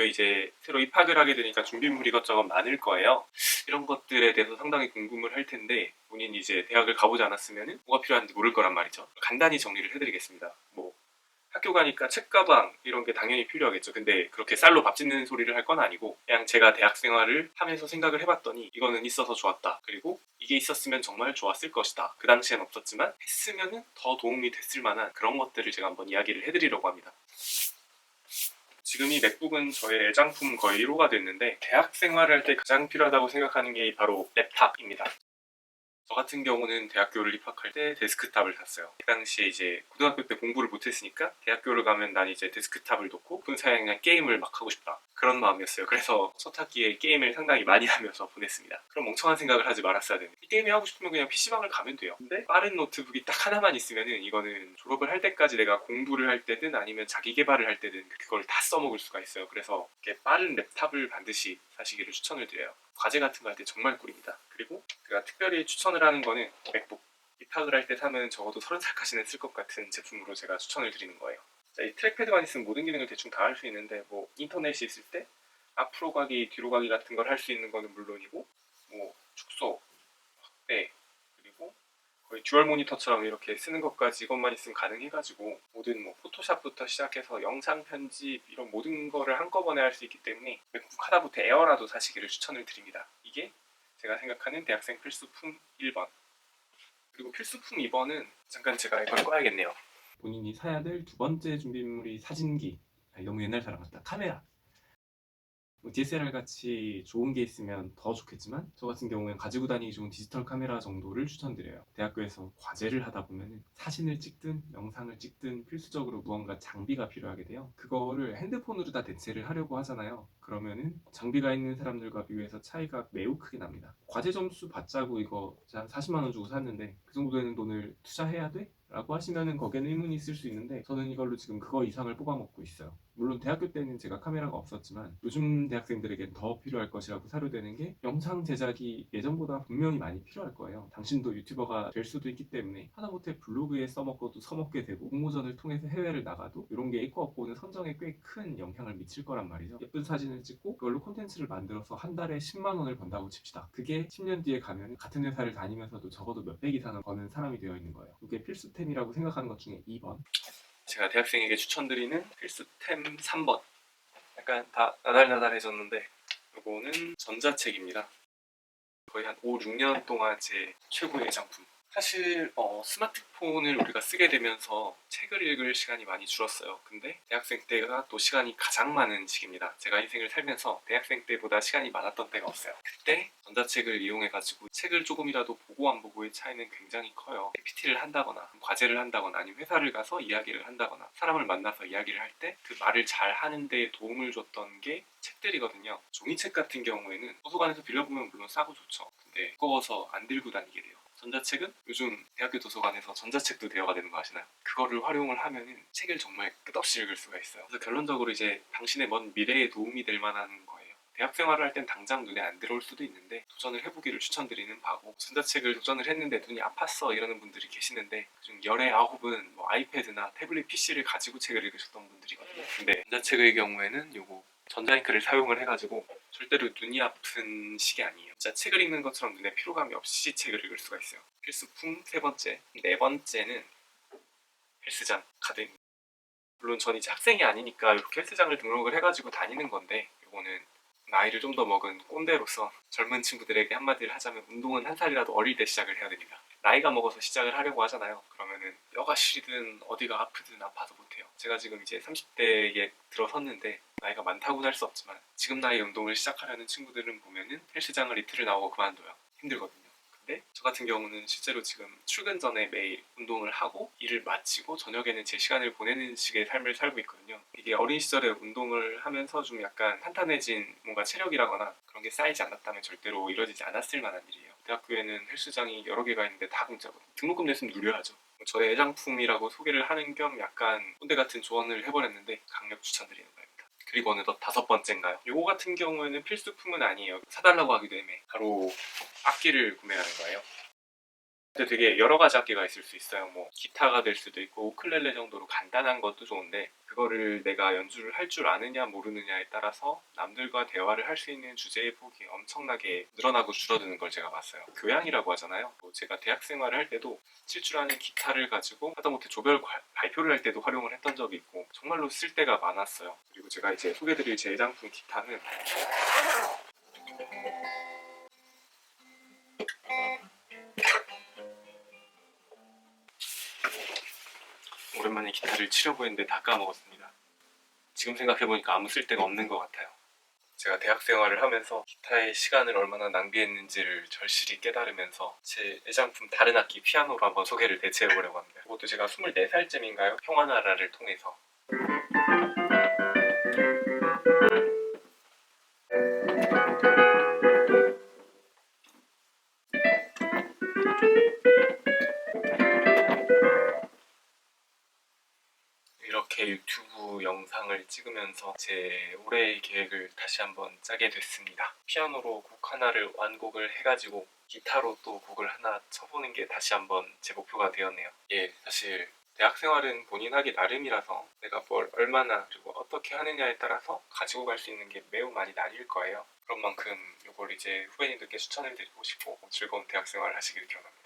이제 새로 입학을 하게 되니까 준비물이 이것저것 많을 거예요. 이런 것들에 대해서 상당히 궁금을 할 텐데 본인이 이제 대학을 가보지 않았으면 뭐가 필요한지 모를 거란 말이죠. 간단히 정리를 해드리겠습니다. 뭐 학교 가니까 책가방 이런 게 당연히 필요하겠죠. 근데 그렇게 쌀로 밥 짓는 소리를 할 건 아니고 그냥 제가 대학 생활을 하면서 생각을 해봤더니 이거는 있어서 좋았다. 그리고 이게 있었으면 정말 좋았을 것이다. 그 당시엔 없었지만 했으면 더 도움이 됐을 만한 그런 것들을 제가 한번 이야기를 해드리려고 합니다. 지금 이 맥북은 저의 애장품 거의 1호가 됐는데 대학 생활을 할 때 가장 필요하다고 생각하는 게 바로 랩탑입니다. 저 같은 경우는 대학교를 입학할 때 데스크탑을 샀어요. 그 당시에 이제 고등학교 때 공부를 못했으니까 대학교를 가면 난 이제 데스크탑을 놓고 그 사이에 그냥 게임을 막 하고 싶다. 그런 마음이었어요. 그래서 첫 학기에 게임을 상당히 많이 하면서 보냈습니다. 그럼 멍청한 생각을 하지 말았어야 되는. 이 게임이 하고 싶으면 그냥 PC방을 가면 돼요. 근데 빠른 노트북이 딱 하나만 있으면은 이거는 졸업을 할 때까지 내가 공부를 할 때든 아니면 자기 개발을 할 때든 그걸 다 써먹을 수가 있어요. 그래서 이렇게 빠른 랩탑을 반드시 사시기를 추천을 드려요. 과제 같은 거 할 때 정말 꿀입니다. 그리고 제가 특별히 추천을 하는 거는 맥북. 입학을 할 때 사면 적어도 30살까지는 쓸 것 같은 제품으로 제가 추천을 드리는 거예요. 자, 이 트랙패드만 있으면 모든 기능을 대충 다 할 수 있는데 뭐 인터넷이 있을 때 앞으로 가기, 뒤로 가기 같은 걸 할 수 있는 거는 물론이고 뭐 축소, 확대, 그리고 거의 듀얼 모니터처럼 이렇게 쓰는 것까지 이것만 있으면 가능해가지고 모든 뭐 포토샵부터 시작해서 영상 편집 이런 모든 거를 한꺼번에 할 수 있기 때문에 맥북 하다못해 에어라도 사시기를 추천을 드립니다. 이게 제가 생각하는 대학생 필수품 1번. 그리고 필수품 2번은 잠깐 제가 이걸 꺼야겠네요. 본인이 사야 될 두 번째 준비물이 사진기. 너무 옛날 사람 같다. 카메라. DSLR 같이 좋은 게 있으면 더 좋겠지만 저 같은 경우엔 가지고 다니기 좋은 디지털 카메라 정도를 추천드려요. 대학교에서 과제를 하다 보면 사진을 찍든 영상을 찍든 필수적으로 무언가 장비가 필요하게 돼요. 그거를 핸드폰으로 다 대체를 하려고 하잖아요. 그러면은 장비가 있는 사람들과 비교해서 차이가 매우 크게 납니다. 과제 점수 받자고 이거 한 40만 원 주고 샀는데 그 정도 되는 돈을 투자해야 돼? 라고 하시면은 거기에는 의문이 있을 수 있는데 저는 이걸로 지금 그거 이상을 뽑아먹고 있어요. 물론 대학교 때는 제가 카메라가 없었지만 요즘 대학생들에겐 더 필요할 것이라고 사료되는 게 영상 제작이 예전보다 분명히 많이 필요할 거예요. 당신도 유튜버가 될 수도 있기 때문에 하다못해 블로그에 써먹고도 써먹게 되고 공모전을 통해서 해외를 나가도 이런 게 있고 없고는 선정에 꽤 큰 영향을 미칠 거란 말이죠. 예쁜 사진을 찍고 그걸로 콘텐츠를 만들어서 한 달에 10만 원을 번다고 칩시다. 그게 10년 뒤에 가면 같은 회사를 다니면서도 적어도 몇백 이상은 버는 사람이 되어 있는 거예요. 이게 필수템이라고 생각하는 것 중에 2번. 제가 대학생에게 추천드리는 필수템 3번. 약간 다 나달나달해졌는데 이거는 전자책입니다. 거의 한 5, 6년 동안 제 최고의 애장품. 사실 스마트폰을 우리가 쓰게 되면서 책을 읽을 시간이 많이 줄었어요. 근데 대학생 때가 또 시간이 가장 많은 시기입니다. 제가 인생을 살면서 대학생 때보다 시간이 많았던 때가 없어요. 그때 전자책을 이용해가지고 책을 조금이라도 보고 안 보고의 차이는 굉장히 커요. PPT를 한다거나 과제를 한다거나 아니면 회사를 가서 이야기를 한다거나 사람을 만나서 이야기를 할 때 그 말을 잘 하는 데 도움을 줬던 게 책들이거든요. 종이책 같은 경우에는 도서관에서 빌려보면 물론 싸고 좋죠. 근데 무거워서 안 들고 다니게 돼요. 전자책은 요즘 대학교 도서관에서 전자책도 대여가 되는 거 아시나요? 그거를 활용을 하면은 책을 정말 끝없이 읽을 수가 있어요. 그래서 결론적으로 이제 당신의 먼 미래에 도움이 될 만한 거예요. 대학 생활을 할 땐 당장 눈에 안 들어올 수도 있는데 도전을 해보기를 추천드리는 바고, 전자책을 도전을 했는데 눈이 아팠어 이러는 분들이 계시는데 그중 열의 9은 뭐 아이패드나 태블릿 PC를 가지고 책을 읽으셨던 분들이거든요. 근데 전자책의 경우에는 요거 전자잉크를 사용을 해가지고 절대로 눈이 아픈 식이 아니에요. 진짜 책을 읽는 것처럼 눈에 피로감이 없이 책을 읽을 수가 있어요. 필수품 세 번째. 네 번째는 헬스장 가드입니다. 물론 전 이제 학생이 아니니까 이렇게 헬스장을 등록을 해가지고 다니는 건데 이거는 나이를 좀 더 먹은 꼰대로서 젊은 친구들에게 한마디를 하자면 운동은 한 살이라도 어릴 때 시작을 해야 됩니다. 나이가 먹어서 시작을 하려고 하잖아요. 그러면은 뼈가 시리든 어디가 아프든 아파서 못해요. 제가 지금 이제 30대에 들어섰는데 나이가 많다고는 할 수 없지만 지금 나이에 운동을 시작하려는 친구들은 보면은 헬스장을 이틀을 나오고 그만둬요. 힘들거든요. 근데 저 같은 경우는 실제로 지금 출근 전에 매일 운동을 하고 일을 마치고 저녁에는 제 시간을 보내는 식의 삶을 살고 있거든요. 이게 어린 시절에 운동을 하면서 좀 약간 탄탄해진 뭔가 체력이라거나 그런 게 쌓이지 않았다면 절대로 이루어지지 않았을 만한 일이에요. 대학교에는 헬스장이 여러 개가 있는데 다 공짜거든요. 등록금 냈으면 누려야죠. 저의 애장품이라고 소개를 하는 겸 약간 꼰대 같은 조언을 해버렸는데 강력 추천드리는 바입니다. 그리고 어느덧 5번째인가요? 요거 같은 경우에는 필수품은 아니에요. 사달라고 하기도 애매해. 바로 악기를 구매하는 거예요. 근데 되게 여러 가지 악기가 있을 수 있어요. 뭐 기타가 될 수도 있고 우쿨렐레 정도로 간단한 것도 좋은데 그거를 내가 연주를 할 줄 아느냐 모르느냐에 따라서 남들과 대화를 할 수 있는 주제의 폭이 엄청나게 늘어나고 줄어드는 걸 제가 봤어요. 교양이라고 하잖아요. 뭐 제가 대학 생활을 할 때도 칠 줄 아는 기타를 가지고 하다못해 조별 발표를 할 때도 활용을 했던 적이 있고 정말로 쓸 때가 많았어요. 그리고 제가 이제 소개드릴 제 애장품 기타는 오랜만에 기타를 치려고 했는데 다 까먹었습니다. 지금 생각해보니까 아무 쓸데가 없는 것 같아요. 제가 대학 생활을 하면서 기타의 시간을 얼마나 낭비했는지를 절실히 깨달으면서 제 애장품 다른 악기 피아노로 한번 소개를 대체해보려고 합니다. 그것도 제가 24살쯤인가요? 평화나라를 통해서 이렇게 유튜브 영상을 찍으면서 제 올해의 계획을 다시 한번 짜게 됐습니다. 피아노로 곡 하나를 완곡을 해가지고 기타로 또 곡을 하나 쳐보는 게 다시 한번 제 목표가 되었네요. 예, 사실 대학 생활은 본인 하기 나름이라서 내가 뭘 얼마나 그리고 어떻게 하느냐에 따라서 가지고 갈 수 있는 게 매우 많이 나뉠 거예요. 그런 만큼 이걸 이제 후배님들께 추천해드리고 싶고 즐거운 대학 생활을 하시길 기원합니다.